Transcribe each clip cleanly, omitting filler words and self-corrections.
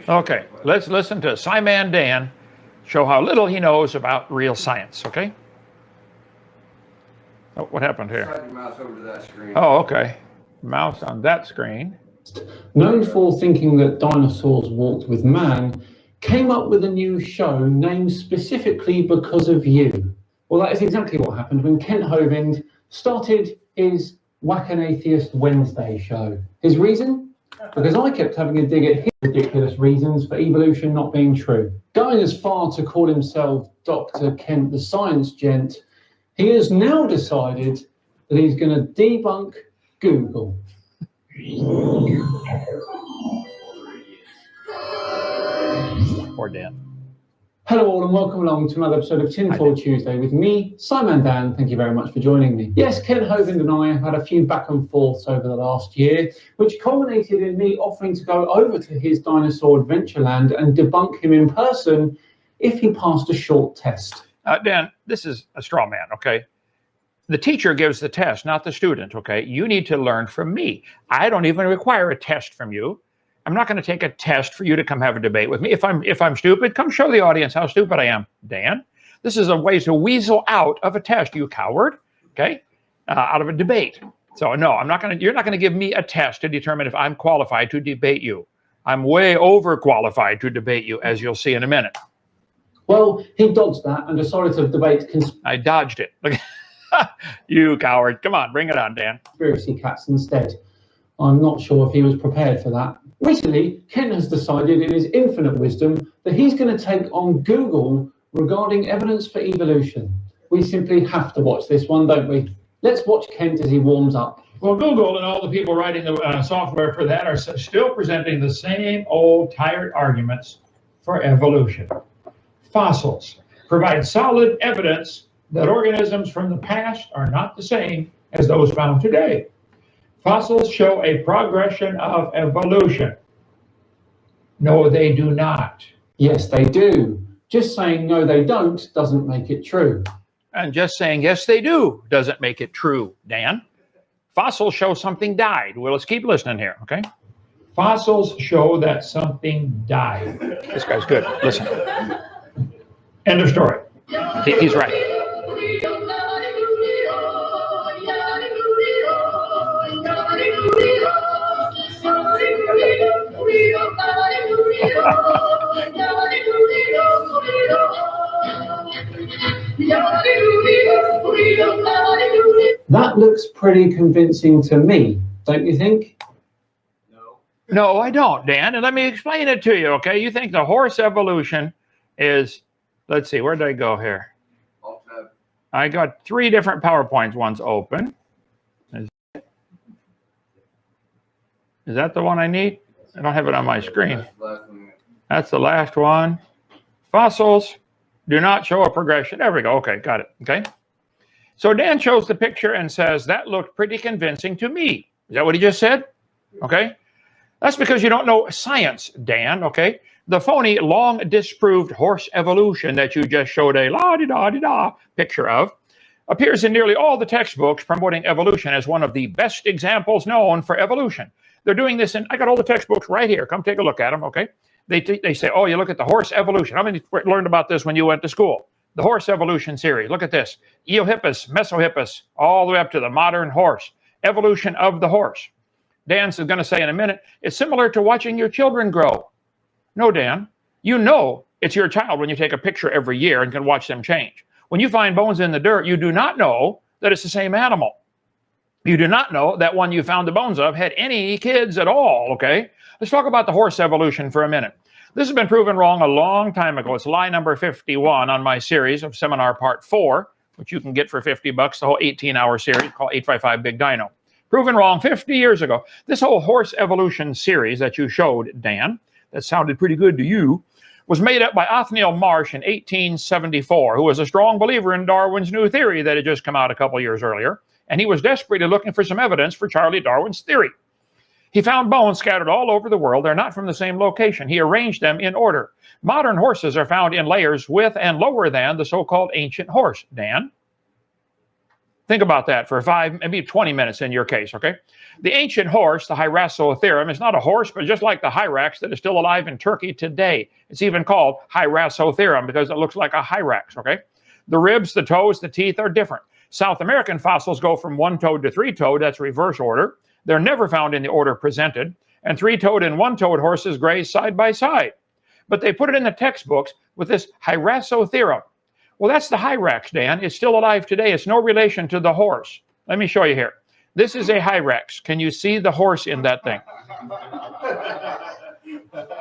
Okay, let's listen to Simon Dan show how little he knows about real science, okay? Oh, what happened here? Slide your mouse over to that screen. Oh, okay. Mouse on that screen. Known for thinking that dinosaurs walked with man, came up with a new show named specifically because of you. Well, that is exactly what happened when Kent Hovind started his Whack an Atheist Wednesday show. His reason? Because I kept having a dig at his ridiculous reasons for evolution not being true. Going as far to call himself Dr. Kent the Science Gent, he has now decided that he's going to debunk Google. Poor Dan. Hello all and welcome along to another episode of Tinfoil Tuesday with me, Simon Dan. Thank you very much for joining me. Yes, Ken Hovind and I have had a few back and forths over the last year, which culminated in me offering to go over to his dinosaur adventureland and debunk him in person if he passed a short test. Dan, this is a straw man, okay? The teacher gives the test, not the student, okay? You need to learn from me. I don't even require a test from you. I'm not going to take a test for you to come have a debate with me. If I'm stupid, come show the audience how stupid I am, Dan. This is a way to weasel out of a test, you coward, okay? Out of a debate. So no, you're not going to give me a test to determine if I'm qualified to debate you. I'm way overqualified to debate you, as you'll see in a minute. Well, he dodged that and decided to debate I dodged it. You coward. Come on, bring it on, Dan. conspiracy cats instead. I'm not sure if he was prepared for that. Recently, Ken has decided in his infinite wisdom that he's going to take on Google regarding evidence for evolution. We simply have to watch this one, don't we? Let's watch Kent as he warms up. Well, Google and all the people writing the software for that are still presenting the same old tired arguments for evolution. Fossils provide solid evidence that organisms from the past are not the same as those found today. Fossils show a progression of evolution. No, they do not. Yes, they do. Just saying no, they don't doesn't make it true. And just saying yes, they do doesn't make it true, Dan. Fossils show something died. Well, let's keep listening here, okay? Fossils show that something died. This guy's good. Listen. End of story. He's right. That looks pretty convincing to me, don't you think? No, I don't, Dan. And let me explain it to you, okay? You think the horse evolution is, let's see, where did I go here? I got 3 different PowerPoints. One's open. Is that the one I need? I don't have it on my screen. That's the last one. Fossils do not show a progression. There we go. Okay, got it. Okay. So Dan shows the picture and says, that looked pretty convincing to me. Is that what he just said? Okay. That's because you don't know science, Dan. Okay. The phony, long disproved horse evolution that you just showed a la-di-da-di-da picture of appears in nearly all the textbooks promoting evolution as one of the best examples known for evolution. They're doing this, and I got all the textbooks right here. Come take a look at them, okay? They say, oh, you look at the horse evolution. How many learned about this when you went to school? The horse evolution series. Look at this. Eohippus, Mesohippus, all the way up to the modern horse. Evolution of the horse. Dan's going to say in a minute, it's similar to watching your children grow. No, Dan, you know it's your child when you take a picture every year and can watch them change. When you find bones in the dirt, you do not know that it's the same animal. You do not know that one you found the bones of had any kids at all, okay? Let's talk about the horse evolution for a minute. This has been proven wrong a long time ago. It's lie number 51 on my series of seminar part 4, which you can get for $50, the whole 18-hour series called 855 Big Dino. Proven wrong 50 years ago. This whole horse evolution series that you showed, Dan, that sounded pretty good to you, was made up by Othniel Marsh in 1874, who was a strong believer in Darwin's new theory that had just come out a couple years earlier. And he was desperately looking for some evidence for Charlie Darwin's theory. He found bones scattered all over the world. They're not from the same location. He arranged them in order. Modern horses are found in layers with and lower than the so-called ancient horse, Dan. Think about that for 5, maybe 20 minutes in your case, okay? The ancient horse, the Hyracotherum, is not a horse, but just like the hyrax that is still alive in Turkey today. It's even called Hyracotherum because it looks like a hyrax, okay? The ribs, the toes, the teeth are different. South American fossils go from one-toed to three-toed, that's reverse order. They're never found in the order presented. And three-toed and one-toed horses graze side by side. But they put it in the textbooks with this Hyracotherum. Well, that's the hyrax, Dan. It's still alive today. It's no relation to the horse. Let me show you here. This is a hyrax. Can you see the horse in that thing?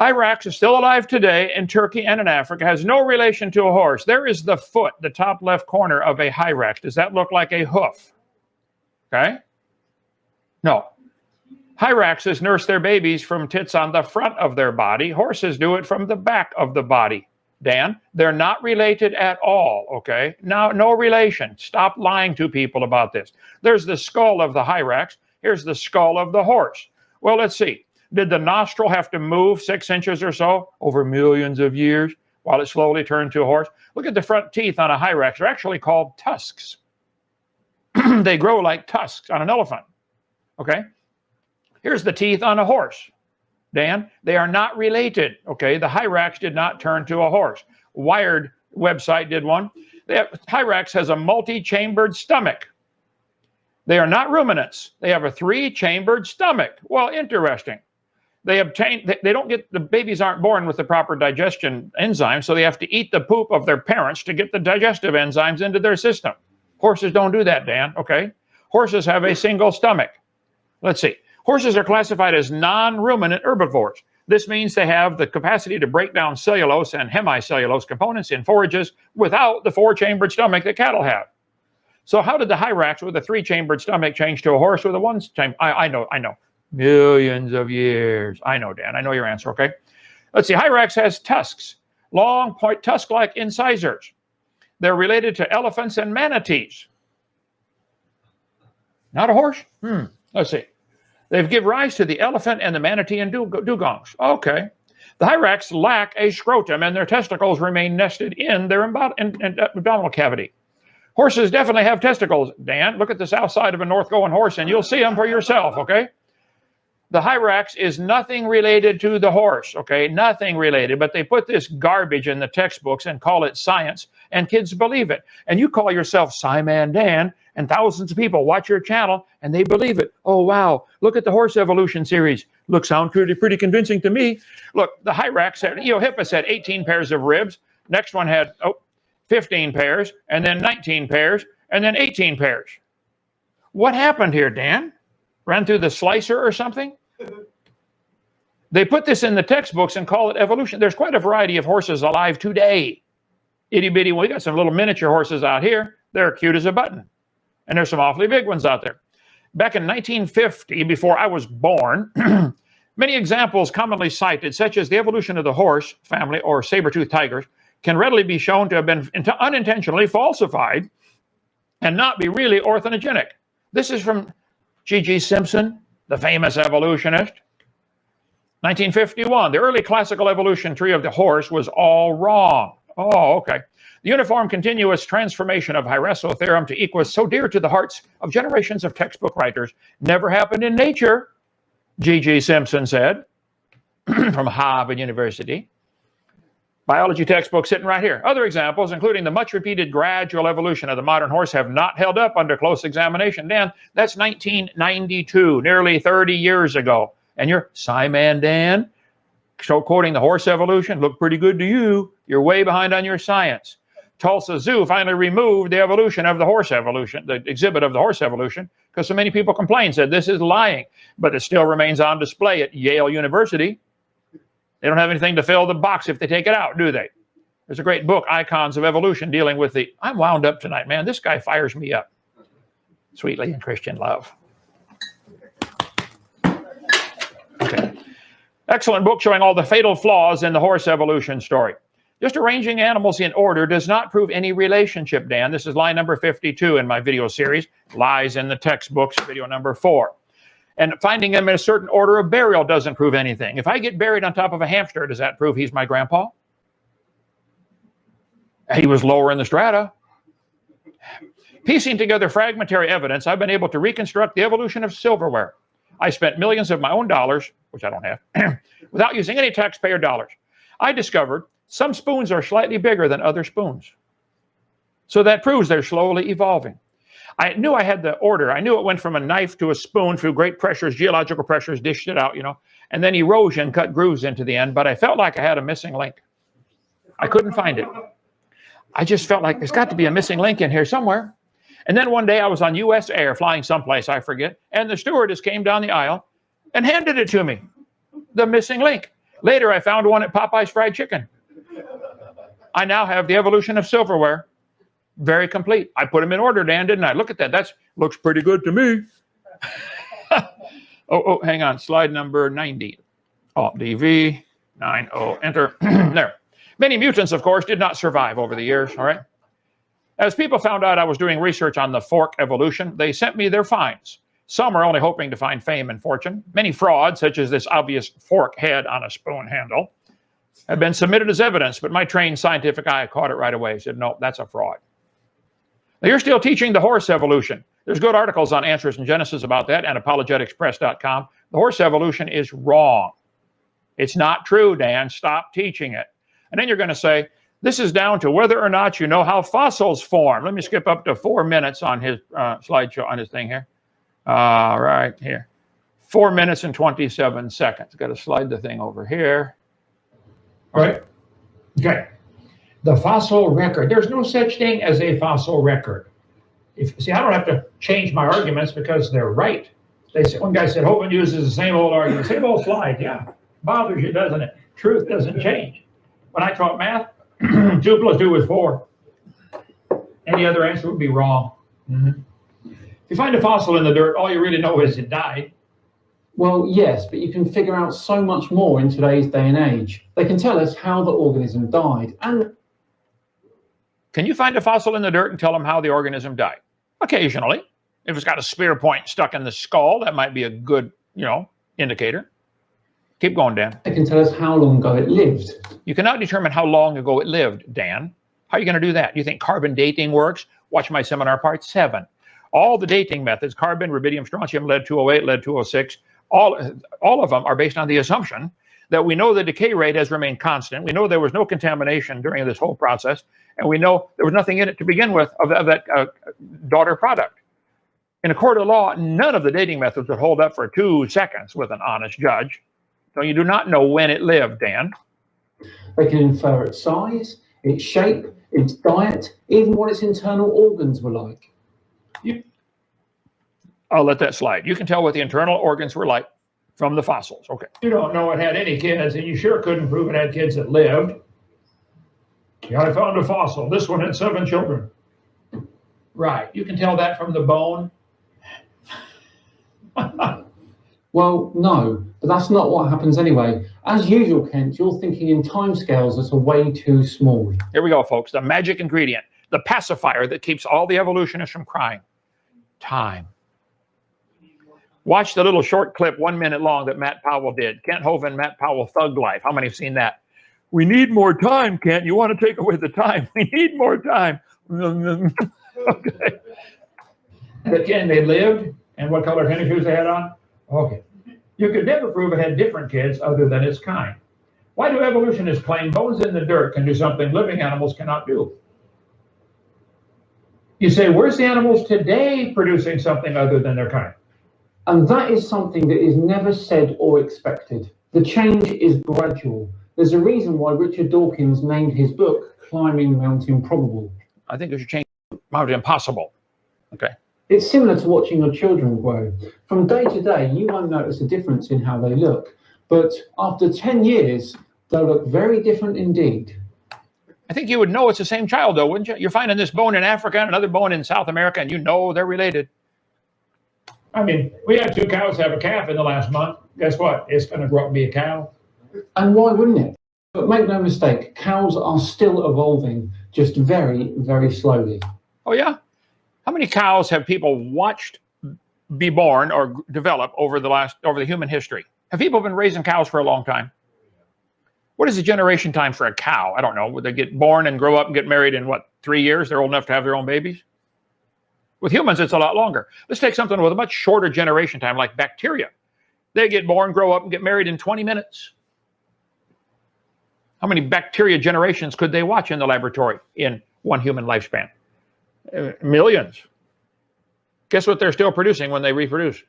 Hyrax is still alive today in Turkey and in Africa, has no relation to a horse. There is the foot, the top left corner of a hyrax. Does that look like a hoof? Okay? No. Hyraxes nurse their babies from tits on the front of their body. Horses do it from the back of the body. Dan, they're not related at all, okay? Now, no relation. Stop lying to people about this. There's the skull of the hyrax. Here's the skull of the horse. Well, let's see. Did the nostril have to move 6 inches or so over millions of years while it slowly turned to a horse? Look at the front teeth on a hyrax. They're actually called tusks. They grow like tusks on an elephant, okay? Here's the teeth on a horse. Dan, they are not related, okay? The hyrax did not turn to a horse. Wired website did one. Hyrax has a multi-chambered stomach. They are not ruminants. They have a 3-chambered stomach. Well, interesting. They don't get, the babies aren't born with the proper digestion enzymes, so they have to eat the poop of their parents to get the digestive enzymes into their system. Horses don't do that, Dan, okay? Horses have a single stomach. Let's see. Horses are classified as non-ruminant herbivores. This means they have the capacity to break down cellulose and hemicellulose components in forages without the 4-chambered stomach that cattle have. So how did the hyrax with a 3-chambered stomach change to a horse with a 1-chambered? I know. Millions of years. I know, Dan. I know your answer, okay? Let's see. Hyrax has tusks, long, tusk-like incisors. They're related to elephants and manatees. Not a horse? Let's see. They give rise to the elephant and the manatee and dugongs. Okay. The hyrax lack a scrotum and their testicles remain nested in their abdominal cavity. Horses definitely have testicles, Dan. Look at the south side of a North going horse and you'll see them for yourself, okay? The hyrax is nothing related to the horse, okay? Nothing related, but they put this garbage in the textbooks and call it science, and kids believe it. And you call yourself Sci-Man Dan, and thousands of people watch your channel, and they believe it. Oh, wow, look at the horse evolution series. Sound pretty convincing to me. Look, the hyrax had, Eohippus had 18 pairs of ribs. Next one had 15 pairs, and then 19 pairs, and then 18 pairs. What happened here, Dan? Ran through the slicer or something? They put this in the textbooks and call it evolution. There's quite a variety of horses alive today. Itty bitty, we got some little miniature horses out here. They're cute as a button. And there's some awfully big ones out there. Back in 1950, before I was born, many examples commonly cited, such as the evolution of the horse family or saber-toothed tigers, can readily be shown to have been unintentionally falsified and not be really orthogeneic. This is from G.G. Simpson, the famous evolutionist. 1951, the early classical evolution tree of the horse was all wrong. Oh, okay. The uniform continuous transformation of Hyracotherum to equus, so dear to the hearts of generations of textbook writers, never happened in nature, G.G. Simpson said, from Harvard University. Biology textbook sitting right here. Other examples, including the much repeated gradual evolution of the modern horse, have not held up under close examination. Dan, that's 1992, nearly 30 years ago. And you're Sci-Man Dan, so quoting the horse evolution, look pretty good to you. You're way behind on your science. Tulsa Zoo finally removed the evolution of the horse evolution, the exhibit of the horse evolution, because so many people complained, said this is lying, but it still remains on display at Yale University. They don't have anything to fill the box if they take it out, do they? There's a great book, Icons of Evolution, dealing with the, I'm wound up tonight, man. This guy fires me up. Sweetly in Christian love. Okay. Excellent book showing all the fatal flaws in the horse evolution story. Just arranging animals in order does not prove any relationship, Dan. This is line number 52 in my video series, Lies in the Textbooks, video number 4. And finding them in a certain order of burial doesn't prove anything. If I get buried on top of a hamster, does that prove he's my grandpa? He was lower in the strata. Piecing together fragmentary evidence, I've been able to reconstruct the evolution of silverware. I spent millions of my own dollars, which I don't have, without using any taxpayer dollars. I discovered some spoons are slightly bigger than other spoons. So that proves they're slowly evolving. I knew I had the order. I knew it went from a knife to a spoon through great pressures, geological pressures, dished it out, and then erosion cut grooves into the end, but I felt like I had a missing link. I couldn't find it. I just felt like there's got to be a missing link in here somewhere. And then one day I was on US Air flying someplace, I forget, and the stewardess came down the aisle and handed it to me, the missing link. Later, I found one at Popeye's Fried Chicken. I now have the evolution of silverware very complete. I put them in order, Dan, didn't I? Look at that. That looks pretty good to me. Hang on. Slide number 90. Alt-DV, 90, enter. There. Many mutants, of course, did not survive over the years, all right? As people found out I was doing research on the fork evolution, they sent me their finds. Some are only hoping to find fame and fortune. Many frauds, such as this obvious fork head on a spoon handle, have been submitted as evidence, but my trained scientific eye caught it right away. Said, no, that's a fraud. Now, you're still teaching the horse evolution. There's good articles on Answers in Genesis about that and apologeticspress.com. The horse evolution is wrong. It's not true, Dan. Stop teaching it. And then you're going to say, this is down to whether or not you know how fossils form. Let me skip up to 4 minutes on his slideshow, on his thing here. Right here. 4 minutes and 27 seconds. Got to slide the thing over here. All right. Okay. The fossil record. There's no such thing as a fossil record. See, I don't have to change my arguments because they're right. One guy said, Hovind uses the same old argument, same old slide. Yeah. Bothers you, doesn't it? Truth doesn't change. When I taught math, 2 + 2 is 4. Any other answer would be wrong. If you find a fossil in the dirt, all you really know is it died. Well, yes, but you can figure out so much more in today's day and age. They can tell us how the organism died. And can you find a fossil in the dirt and tell them how the organism died? Occasionally. If it's got a spear point stuck in the skull, that might be a good, indicator. Keep going, Dan. They can tell us how long ago it lived. You cannot determine how long ago it lived, Dan. How are you going to do that? You think carbon dating works? Watch my seminar part 7. All the dating methods, carbon, rubidium, strontium, lead-208, lead-206, all of them are based on the assumption that we know the decay rate has remained constant. We know there was no contamination during this whole process, and we know there was nothing in it to begin with of that daughter product. In a court of law, none of the dating methods would hold up for 2 seconds with an honest judge. So you do not know when it lived, Dan. They can infer its size, its shape, its diet, even what its internal organs were like. I'll let that slide. You can tell what the internal organs were like from the fossils. Okay. You don't know it had any kids, and you sure couldn't prove it had kids that lived. Yeah, I found a fossil. This one had 7 children. Right. You can tell that from the bone. Well, no, but that's not what happens anyway. As usual, Kent, you're thinking in timescales that are way too small. Here we go, folks. The magic ingredient, the pacifier that keeps all the evolutionists from crying. Time. Watch the little short clip, 1 minute long, that Matt Powell did. Kent Hovind, Matt Powell, Thug Life. How many have seen that? We need more time, Kent. You want to take away the time. We need more time. Okay. Again, they lived, and what color tennis shoes they had on? Okay. You could never prove it had different kids other than its kind. Why do evolutionists claim bones in the dirt can do something living animals cannot do? You say, where's the animals today producing something other than their kind? And that is something that is never said or expected. The change is gradual. There's a reason why Richard Dawkins named his book Climbing Mount Improbable. I think it should change Mount Impossible. Okay. It's similar to watching your children grow. From day to day, you won't notice a difference in how they look. But after 10 years, they'll look very different indeed. I think you would know it's the same child, though, wouldn't you? You're finding this bone in Africa and another bone in South America, and you know they're related. I mean, we had 2 cows have a calf in the last month. Guess what? It's going to grow up and be a cow. And why wouldn't it? But make no mistake, cows are still evolving, just very, very slowly. Oh, yeah? How many cows have people watched be born or develop over the human history? Have people been raising cows for a long time? What is the generation time for a cow? I don't know. Would they get born and grow up and get married in, 3 years? They're old enough to have their own babies? With humans, it's a lot longer. Let's take something with a much shorter generation time, like bacteria. They get born, grow up, and get married in 20 minutes. How many bacteria generations could they watch in the laboratory in one human lifespan? Millions. Guess what they're still producing when they reproduce?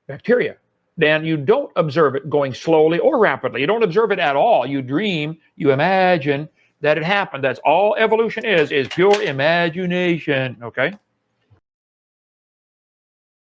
Bacteria. Then you don't observe it going slowly or rapidly. You don't observe it at all. You dream, you imagine that it happened. That's all evolution is pure imagination, okay?